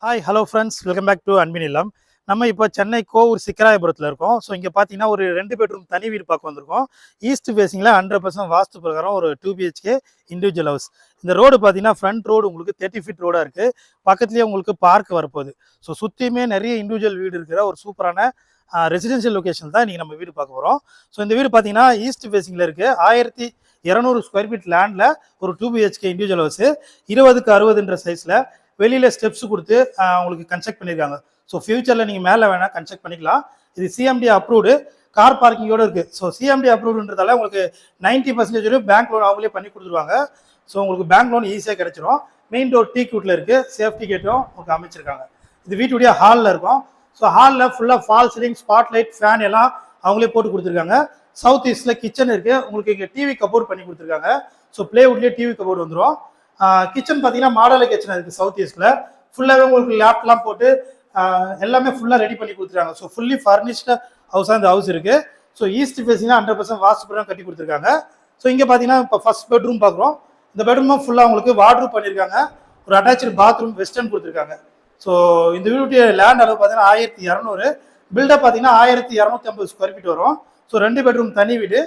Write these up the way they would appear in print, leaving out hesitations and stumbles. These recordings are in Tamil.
Hi hello friends, welcome back to அன்பின் இல்லம். நம்ம இப்போ சென்னை கோவூர் சிக்கராயபுரத்தில் இருக்கோம். ஸோ இங்கே பார்த்தீங்கன்னா ஒரு 2 பெட்ரூம் தனி வீடு பார்க்க வந்திருக்கோம். ஈஸ்ட் ஃபேஸிங்கில் 100% வாஸ்து பிரகாரம் ஒரு 2 BHK இண்டிவிஜுவல் ஹவுஸ். இந்த ரோடு பார்த்தீங்கன்னா ஃப்ரண்ட் ரோடு உங்களுக்கு 30 ஃபீட் ரோடாக இருக்குது. பக்கத்துலேயே உங்களுக்கு பார்க் வரப்போகுது. ஸோ சுற்றியுமே நிறைய இண்டிவிஜுவல் வீடு இருக்கிற ஒரு சூப்பரான ரெசிடென்ஷியல் லொக்கேஷன் தான் இன்றைக்கி நம்ம வீடு பார்க்க போகிறோம். ஸோ இந்த வீடு பார்த்தீங்கன்னா ஈஸ்ட் ஃபேஸிங்கில் இருக்குது. 1200 ஸ்கொயர் ஃபீட் லேண்டில் ஒரு 2 BHK இண்டிவிஜுவல் ஹவுஸு 20க்கு 60ன்ற சைஸில் வெளியில் ஸ்டெப்ஸ் கொடுத்து உங்களுக்கு கன்ஸ்ட்ரக்ட் பண்ணியிருக்காங்க. ஸோ ஃபியூச்சரில் நீங்கள் மேலே வேணால் கன்ஸ்ட்ரக்ட் பண்ணிக்கலாம். இது சிஎம்டி அப்ரூவ்டு, கார் பார்க்கிங்கோடு இருக்குது. ஸோ சிஎம்டி அப்ரூவ்டுன்றதால உங்களுக்கு 90% பேங்க் லோன் அவங்களே பண்ணி கொடுத்துருவாங்க. ஸோ உங்களுக்கு பேங்க் லோன் ஈஸியாக கிடைச்சிரும். மெயின் டோர் டீ கூட்டில் இருக்குது. சேஃப்டி கேட்டும் உங்களுக்கு அமைச்சிருக்காங்க. இது வீட்டுடைய ஹாலில் இருக்கும். ஸோ ஹாலில் ஃபுல்லாக fall ceiling, spot light, fan எல்லாம் அவங்களே போட்டு கொடுத்துருக்காங்க. சவுத் ஈஸ்டில் கிச்சன் இருக்குது. உங்களுக்கு இங்கே டிவி கபோர்ட் பண்ணி கொடுத்துருக்காங்க. ஸோ பிளேவுட்லேயே டிவி கபோர்ட் வந்துடும். கிச்சன் பார்த்தீங்கன்னா மாடல் கிச்சன் இருக்குது. சவுத் ஈஸ்டில் ஃபுல்லாகவே உங்களுக்கு லேப்லாம் போட்டு எல்லாமே ஃபுல்லாக ரெடி பண்ணி கொடுத்துருக்காங்க. ஸோ ஃபுல்லி ஃபர்னிஷ்டு ஹவுஸாக இந்த ஹவுஸ் இருக்குது. ஸோ ஈஸ்ட் ஃபேஸிங்னா 100% வாஸ்து பிரகாரம் கட்டி கொடுத்துருக்காங்க. ஸோ இங்கே பார்த்தீங்கன்னா இப்போ ஃபர்ஸ்ட் பெட்ரூம் பார்க்குறோம். இந்த பெட்ரூமும் ஃபுல்லாக உங்களுக்கு வார்ட்ரூப் பண்ணியிருக்காங்க. ஒரு அட்டாச்சு பாத்ரூம் வெஸ்டர்ன் கொடுத்துருக்காங்க. ஸோ இந்த வீட்டுடைய லேண்ட் அளவு பார்த்தீங்கன்னா 1200, பில்டப் பார்த்தீங்கன்னா 1250 ஸ்கொயர் ஃபீட் வரும். ஸோ 2 பெட்ரூம் தனி வீடு.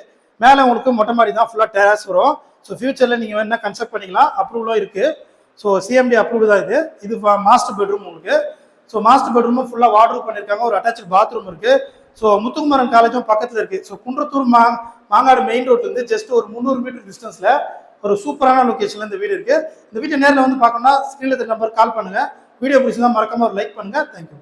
மேலே உங்களுக்கு மொட்டை மாடி தான், ஃபுல்லாக டெராஸ் வரும். ஸோ ஃபியூச்சரில் நீங்கள் வேணா கன்ஸ்ட்ரக்ட் பண்ணிக்கலாம். அப்ரூவலும் இருக்குது. ஸோ சிஎம்டி அப்ரூவ்டு தான் இது. இது மாஸ்டர் பெட்ரூம் உங்களுக்கு. ஸோ மாஸ்டர் பெட்ரூமும் ஃபுல்லாக வார்ட்ரூப் பண்ணியிருக்காங்க. ஒரு அட்டாச்சு பாத்ரூம் இருக்குது. ஸோ முத்துக்குமரன் காலேஜும் பக்கத்தில் இருக்குது. ஸோ குன்றத்தூர் மாங்காடு மெயின் ரோட்லேருந்து ஜஸ்ட் ஒரு 300 மீட்டர் டிஸ்டன்ஸில் ஒரு சூப்பரான லொக்கேஷனில் இந்த வீடு இருக்குது. இந்த வீட்டை நேரில் வந்து பார்க்கணும்னா ஸ்க்ரீனில் நம்பர் கால் பண்ணுங்கள். வீடியோ பிடிச்சிருந்தா மறக்காம ஒரு லைக் பண்ணுங்கள். தேங்க்யூ.